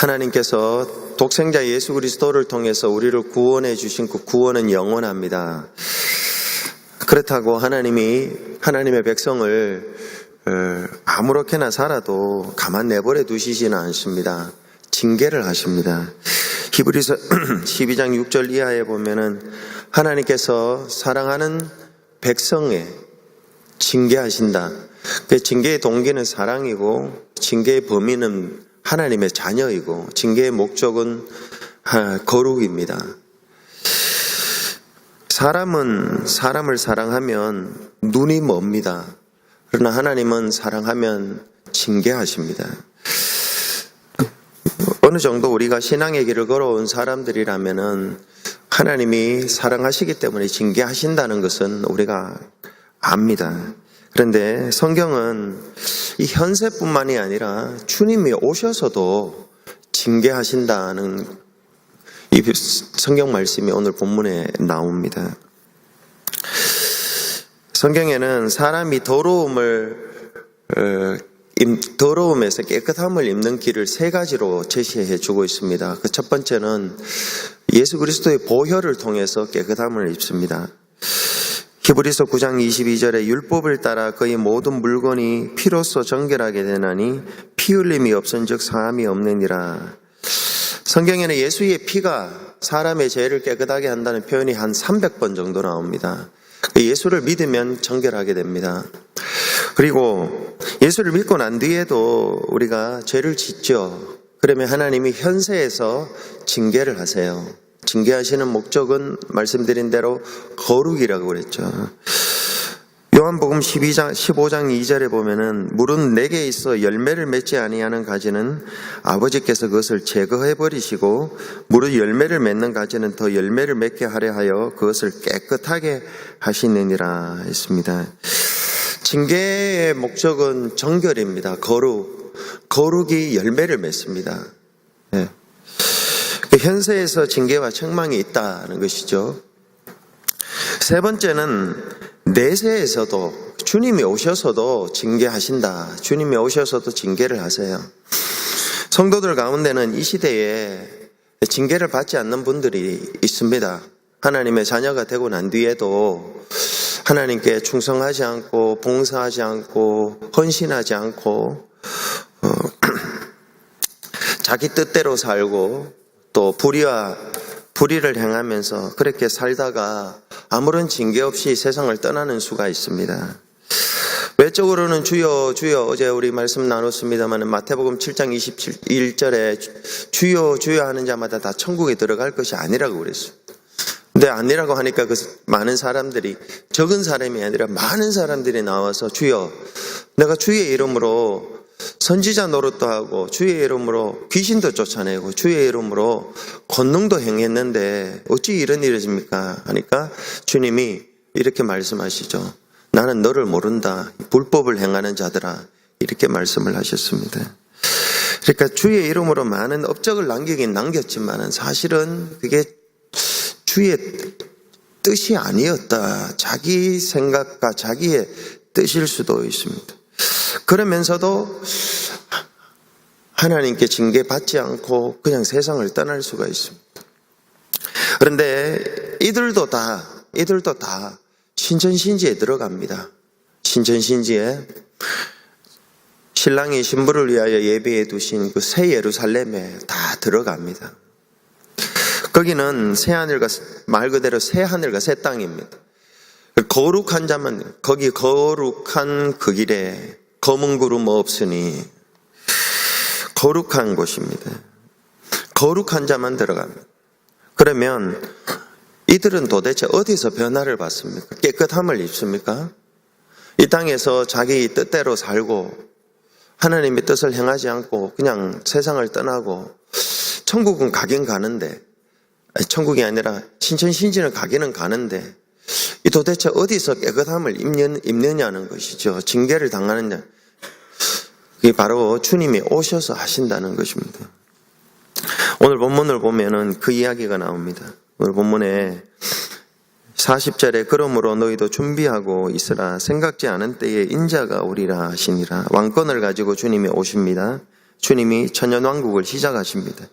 하나님께서 독생자 예수 그리스도를 통해서 우리를 구원해 주신 그 구원은 영원합니다. 그렇다고 하나님이 하나님의 백성을 아무렇게나 살아도 가만 내버려 두시지는 않습니다. 징계를 하십니다. 히브리서 12장 6절 이하에 보면은 하나님께서 사랑하는 백성에 징계하신다. 그 징계의 동기는 사랑이고 징계의 범위는 하나님의 자녀이고 징계의 목적은 거룩입니다. 사람은 사람을 사랑하면 눈이 멉니다. 그러나 하나님은 사랑하면 징계하십니다. 어느 정도 우리가 신앙의 길을 걸어온 사람들이라면은 하나님이 사랑하시기 때문에 징계하신다는 것은 우리가 압니다. 그런데 성경은 이 현세뿐만이 아니라 주님이 오셔서도 징계하신다는 이 성경 말씀이 오늘 본문에 나옵니다. 성경에는 사람이 더러움에서 깨끗함을 입는 길을 세 가지로 제시해 주고 있습니다. 그 첫 번째는 예수 그리스도의 보혈을 통해서 깨끗함을 입습니다. 히브리서 9장 22절에 율법을 따라 그의 모든 물건이 피로써 정결하게 되나니 피 흘림이 없은즉 사함이 없느니라. 성경에는 예수의 피가 사람의 죄를 깨끗하게 한다는 표현이 한 300번 정도 나옵니다. 예수를 믿으면 정결하게 됩니다. 그리고 예수를 믿고 난 뒤에도 우리가 죄를 짓죠. 그러면 하나님이 현세에서 징계를 하세요. 징계하시는 목적은 말씀드린 대로 거룩이라고 그랬죠. 요한복음 15장 2절에 보면은 물은 내게 있어 열매를 맺지 아니하는 가지는 아버지께서 그것을 제거해 버리시고 무릇 열매를 맺는 가지는 더 열매를 맺게 하려 하여 그것을 깨끗하게 하시느니라 했습니다. 징계의 목적은 정결입니다. 거룩이 열매를 맺습니다. 네. 현세에서 징계와 책망이 있다는 것이죠. 세 번째는 내세에서도 주님이 오셔서도 징계하신다. 주님이 오셔서도 징계를 하세요. 성도들 가운데는 이 시대에 징계를 받지 않는 분들이 있습니다. 하나님의 자녀가 되고 난 뒤에도 하나님께 충성하지 않고 봉사하지 않고 헌신하지 않고 자기 뜻대로 살고 또 불의를 행하면서 그렇게 살다가 아무런 징계 없이 세상을 떠나는 수가 있습니다. 외적으로는 주여 주여 어제 우리 말씀 나눴습니다만 마태복음 7장 21절에 주여 주여 하는 자마다 다 천국에 들어갈 것이 아니라고 그랬어요. 근데 아니라고 하니까 그 많은 사람들이 적은 사람이 아니라 많은 사람들이 나와서 주여 내가 주의 이름으로 선지자 노릇도 하고 주의 이름으로 귀신도 쫓아내고 주의 이름으로 권능도 행했는데 어찌 이런 일이십니까? 하니까 주님이 이렇게 말씀하시죠. 나는 너를 모른다. 불법을 행하는 자들아. 이렇게 말씀을 하셨습니다. 그러니까 주의 이름으로 많은 업적을 남기긴 남겼지만 사실은 그게 주의 뜻이 아니었다. 자기 생각과 자기의 뜻일 수도 있습니다. 그러면서도 하나님께 징계받지 않고 그냥 세상을 떠날 수가 있습니다. 그런데 이들도 다 신천신지에 들어갑니다. 신천신지에 신랑이 신부를 위하여 예비해 두신 그 새 예루살렘에 다 들어갑니다. 거기는 새하늘과 말 그대로 새하늘과 새 땅입니다. 거룩한 자만 거기 거룩한 그 길에 검은 구름 없으니 거룩한 곳입니다. 거룩한 자만 들어갑니다. 그러면 이들은 도대체 어디서 변화를 받습니까? 깨끗함을 입습니까? 이 땅에서 자기 뜻대로 살고 하나님의 뜻을 행하지 않고 그냥 세상을 떠나고 천국은 가긴 가는데 천국이 아니라 신천신지는 가기는 가는데 이 도대체 어디서 깨끗함을 입느냐는 것이죠. 징계를 당하느냐. 그게 바로 주님이 오셔서 하신다는 것입니다. 오늘 본문을 보면은 그 이야기가 나옵니다. 오늘 본문에 40절에 그러므로 너희도 준비하고 있으라 생각지 않은 때에 인자가 오리라 하시니라. 왕권을 가지고 주님이 오십니다. 주님이 천년왕국을 시작하십니다.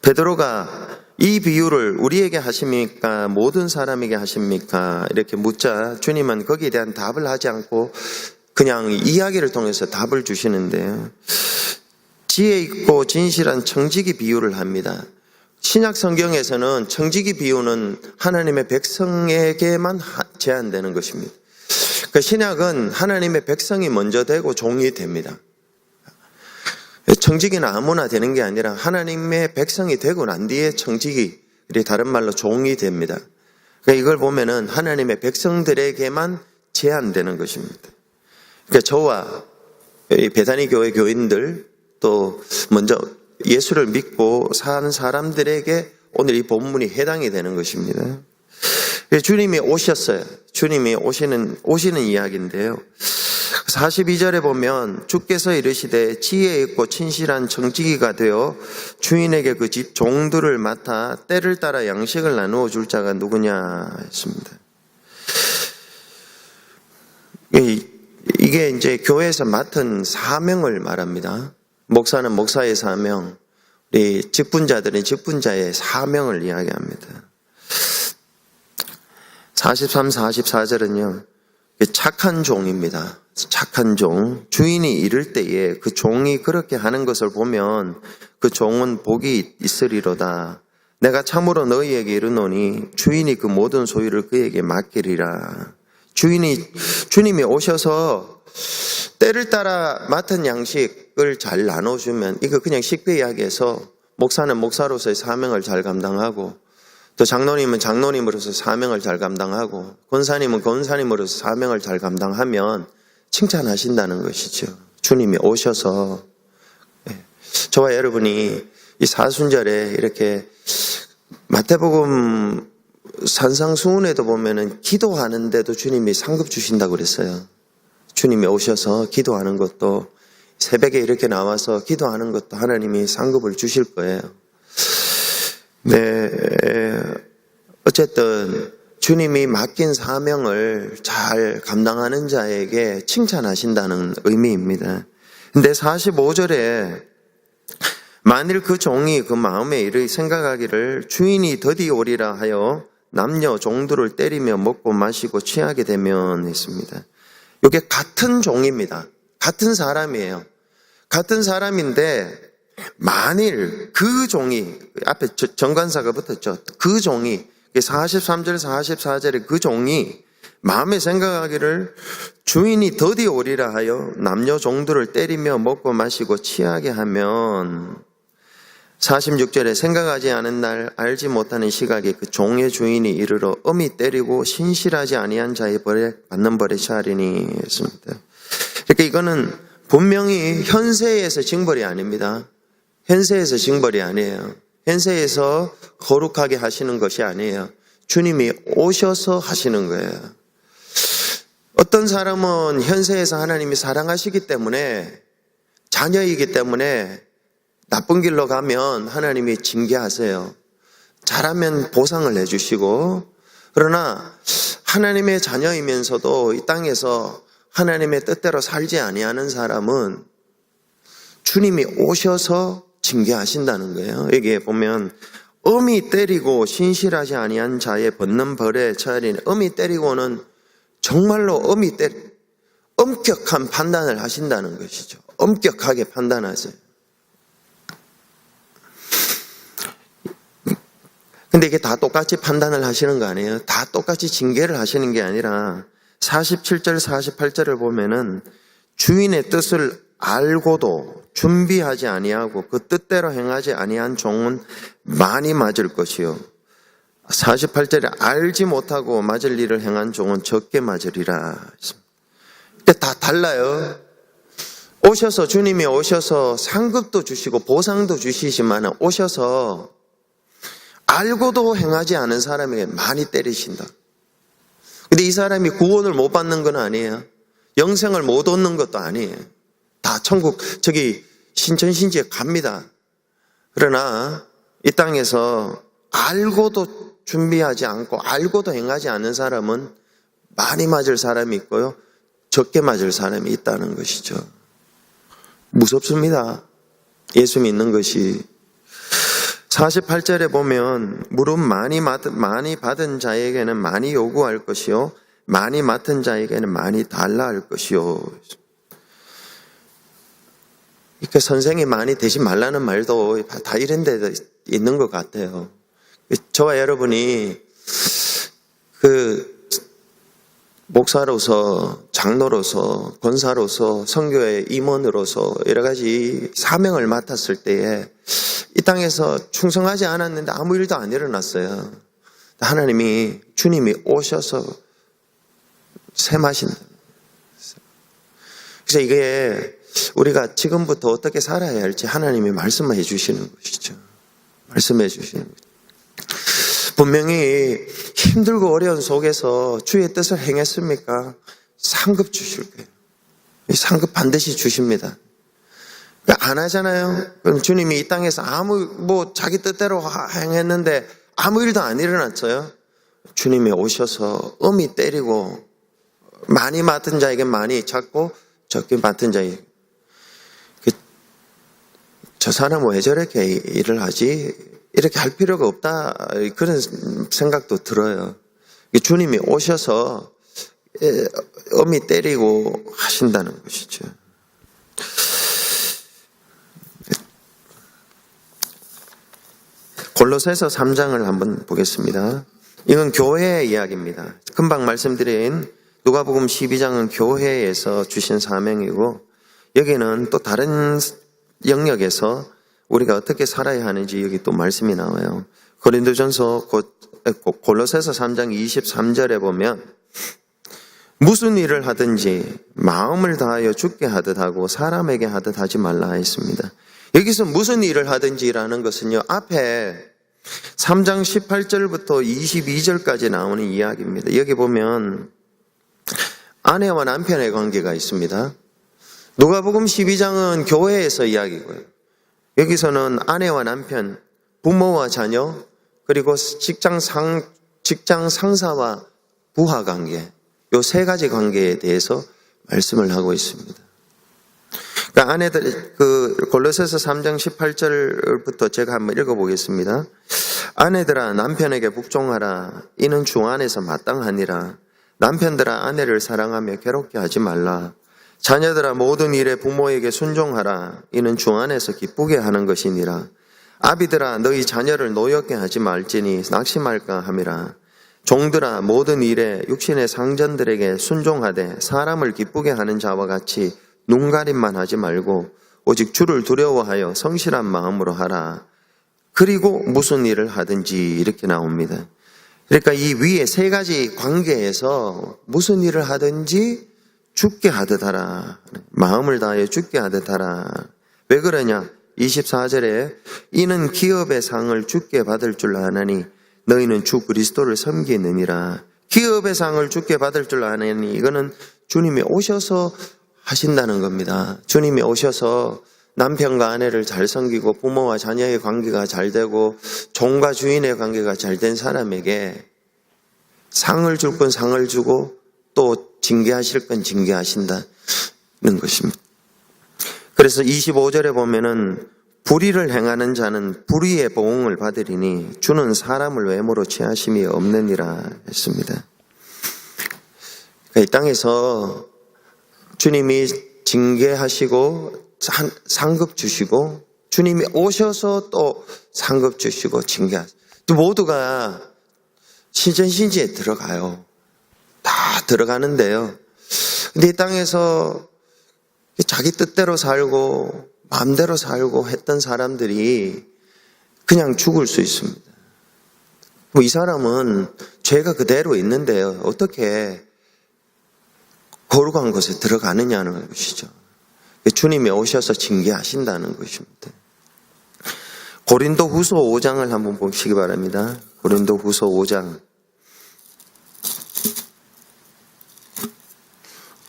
베드로가 이 비유를 우리에게 하십니까? 모든 사람에게 하십니까? 이렇게 묻자 주님은 거기에 대한 답을 하지 않고 그냥 이야기를 통해서 답을 주시는데요. 지혜 있고 진실한 청지기 비유를 합니다. 신약 성경에서는 청지기 비유는 하나님의 백성에게만 제한되는 것입니다. 그 신약은 하나님의 백성이 먼저 되고 종이 됩니다. 청지기는 아무나 되는 게 아니라 하나님의 백성이 되고 난 뒤에 청지기, 다른 말로 종이 됩니다. 그러니까 이걸 보면은 하나님의 백성들에게만 제한되는 것입니다. 그러니까 저와 베다니 교회 교인들 또 먼저 예수를 믿고 사는 사람들에게 오늘 이 본문이 해당이 되는 것입니다. 주님이 오셨어요. 주님이 오시는 이야기인데요. 42절에 보면 주께서 이르시되 지혜 있고 친실한 청지기가 되어 주인에게 그 집 종들을 맡아 때를 따라 양식을 나누어 줄 자가 누구냐 했습니다. 이게 이제 교회에서 맡은 사명을 말합니다. 목사는 목사의 사명, 우리 직분자들은 직분자의 사명을 이야기합니다. 43, 44절은요. 착한 종입니다. 착한 종. 주인이 이를 때에 그 종이 그렇게 하는 것을 보면 그 종은 복이 있으리로다. 내가 참으로 너희에게 이르노니 주인이 그 모든 소유를 그에게 맡기리라. 주님이 오셔서 때를 따라 맡은 양식을 잘 나눠주면 이거 그냥 쉽게 이야기해서 목사는 목사로서의 사명을 잘 감당하고 또 장로님은 장로님으로서 사명을 잘 감당하고 권사님은 권사님으로서 사명을 잘 감당하면 칭찬하신다는 것이죠. 주님이 오셔서 저와 여러분이 이 사순절에 이렇게 마태복음 산상수훈에도 보면은 기도하는데도 주님이 상급 주신다고 그랬어요. 주님이 오셔서 기도하는 것도 새벽에 이렇게 나와서 기도하는 것도 하나님이 상급을 주실 거예요. 네, 어쨌든 주님이 맡긴 사명을 잘 감당하는 자에게 칭찬하신다는 의미입니다. 근데 45절에 만일 그 종이 그 마음에 이르 생각하기를 주인이 더디 오리라 하여 남녀 종들을 때리며 먹고 마시고 취하게 되면 했습니다. 이게 같은 종입니다. 같은 사람이에요. 같은 사람인데 만일 그 종이 앞에 정관사가 붙었죠. 그 종이 43절 44절에 그 종이 마음에 생각하기를 주인이 더디 오리라 하여 남녀 종들을 때리며 먹고 마시고 취하게 하면 46절에 생각하지 않은 날 알지 못하는 시각에 그 종의 주인이 이르러 엄히 때리고 신실하지 아니한 자의 벌에 받는 벌에 처하리니 했습니다. 그러니까 이거는 분명히 현세에서 징벌이 아닙니다. 현세에서 징벌이 아니에요. 현세에서 거룩하게 하시는 것이 아니에요. 주님이 오셔서 하시는 거예요. 어떤 사람은 현세에서 하나님이 사랑하시기 때문에 자녀이기 때문에 나쁜 길로 가면 하나님이 징계하세요. 잘하면 보상을 해주시고 그러나 하나님의 자녀이면서도 이 땅에서 하나님의 뜻대로 살지 아니하는 사람은 주님이 오셔서 징계하신다는 거예요. 여기에 보면 엄히 때리고 신실하지 아니한 자의 받는 벌에 처하리니 엄히 때리고는 정말로 엄격한 판단을 하신다는 것이죠. 엄격하게 판단하세요. 근데 이게 다 똑같이 판단을 하시는 거 아니에요? 다 똑같이 징계를 하시는 게 아니라 47절 48절을 보면은 주인의 뜻을 알고도 준비하지 아니하고 그 뜻대로 행하지 아니한 종은 많이 맞을 것이요 48절에 알지 못하고 맞을 일을 행한 종은 적게 맞으리라. 근데 다 달라요. 오셔서 주님이 오셔서 상급도 주시고 보상도 주시지만 오셔서 알고도 행하지 않은 사람에게 많이 때리신다. 근데 이 사람이 구원을 못 받는 건 아니에요. 영생을 못 얻는 것도 아니에요. 다 천국 신천신지에 갑니다. 그러나 이 땅에서 알고도 준비하지 않고 알고도 행하지 않는 사람은 많이 맞을 사람이 있고요. 적게 맞을 사람이 있다는 것이죠. 무섭습니다. 예수 믿는 것이 48절에 보면 무릇 많이 받은 자에게는 많이 요구할 것이요 많이 맡은 자에게는 많이 달라 할 것이요. 그러니까 선생이 많이 되지 말라는 말도 다 이런 데 있는 것 같아요. 저와 여러분이 목사로서, 장로로서, 권사로서, 선교의 임원으로서 여러 가지 사명을 맡았을 때에 이 땅에서 충성하지 않았는데 아무 일도 안 일어났어요. 하나님이, 주님이 오셔서 셈하신다. 그래서 이게 우리가 지금부터 어떻게 살아야 할지 하나님이 말씀해 주시는 것이죠. 말씀해 주시는 것이죠. 분명히 힘들고 어려운 속에서 주의 뜻을 행했습니까? 상급 주실 거예요. 이 상급 반드시 주십니다. 그러니까 안 하잖아요. 그럼 주님이 이 땅에서 자기 뜻대로 행했는데 아무 일도 안 일어났어요. 주님이 오셔서 엄히 때리고 많이 맡은 자에게 많이 찾고 적게 맡은 자에게 저 사람은 왜 저렇게 일을 하지? 이렇게 할 필요가 없다. 그런 생각도 들어요. 주님이 오셔서 엄히 때리고 하신다는 것이죠. 골로새서 3장을 한번 보겠습니다. 이건 교회의 이야기입니다. 금방 말씀드린 누가복음 12장은 교회에서 주신 사명이고 여기는 또 다른 영역에서 우리가 어떻게 살아야 하는지 여기 또 말씀이 나와요. 고린도전서 골로새서 3장 23절에 보면 무슨 일을 하든지 마음을 다하여 주께 하듯 하고 사람에게 하듯 하지 말라 했습니다. 여기서 무슨 일을 하든지라는 것은요, 앞에 3장 18절부터 22절까지 나오는 이야기입니다. 여기 보면 아내와 남편의 관계가 있습니다. 누가복음 12장은 교회에서 이야기고요. 여기서는 아내와 남편, 부모와 자녀, 그리고 직장 상사와 부하 관계, 이 세 가지 관계에 대해서 말씀을 하고 있습니다. 그러니까 아내들, 골로새서 3장 18절부터 제가 한번 읽어보겠습니다. 아내들아 남편에게 복종하라. 이는 주 안에서 마땅하니라. 남편들아 아내를 사랑하며 괴롭게 하지 말라. 자녀들아 모든 일에 부모에게 순종하라. 이는 주 안에서 기쁘게 하는 것이니라. 아비들아 너희 자녀를 노엽게 하지 말지니 낙심할까 함이라. 종들아 모든 일에 육신의 상전들에게 순종하되 사람을 기쁘게 하는 자와 같이 눈가림만 하지 말고 오직 주를 두려워하여 성실한 마음으로 하라. 그리고 무슨 일을 하든지 이렇게 나옵니다. 그러니까 이 위에 세 가지 관계에서 무슨 일을 하든지 죽게 하듯 하라. 마음을 다하여 죽게 하듯 하라. 왜 그러냐? 24절에 이는 기업의 상을 죽게 받을 줄 아나니 너희는 주 그리스도를 섬기느니라. 기업의 상을 죽게 받을 줄 아나니 이거는 주님이 오셔서 하신다는 겁니다. 주님이 오셔서 남편과 아내를 잘 섬기고 부모와 자녀의 관계가 잘 되고 종과 주인의 관계가 잘 된 사람에게 상을 줄 건 상을 주고 또 징계하실 건 징계하신다는 것입니다. 그래서 25절에 보면은 불의를 행하는 자는 불의의 보응을 받으리니 주는 사람을 외모로 취하심이 없느니라 했습니다. 그러니까 이 땅에서 주님이 징계하시고 상급 주시고 주님이 오셔서 또 상급 주시고 징계하시고 모두가 신전신지에 들어가요. 다 들어가는데요. 근데 이 땅에서 자기 뜻대로 살고 마음대로 살고 했던 사람들이 그냥 죽을 수 있습니다. 이 사람은 죄가 그대로 있는데요. 어떻게 거룩한 곳에 들어가느냐는 것이죠. 주님이 오셔서 징계하신다는 것입니다. 고린도후서 5장을 한번 보시기 바랍니다. 고린도후서 5장.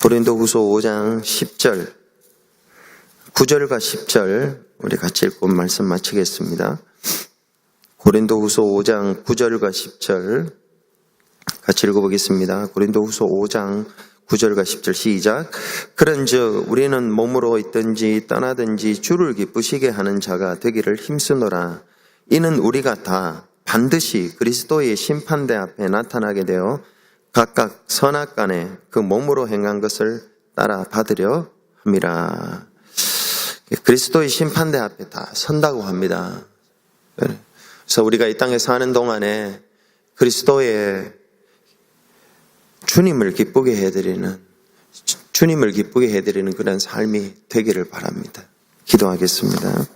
고린도후서 5장 10절, 9절과 10절 우리 같이 읽고 말씀 마치겠습니다. 고린도후서 5장 9절과 10절 같이 읽어보겠습니다. 고린도후서 5장 9절과 10절 시작. 그런즉 우리는 몸으로 있든지 떠나든지 주를 기쁘시게 하는 자가 되기를 힘쓰노라. 이는 우리가 다 반드시 그리스도의 심판대 앞에 나타나게 되어 각각 선악간에 그 몸으로 행한 것을 따라 받으려 함이라. 그리스도의 심판대 앞에 다 선다고 합니다. 그래서 우리가 이 땅에 사는 동안에 그리스도의 주님을 기쁘게 해드리는 그런 삶이 되기를 바랍니다. 기도하겠습니다.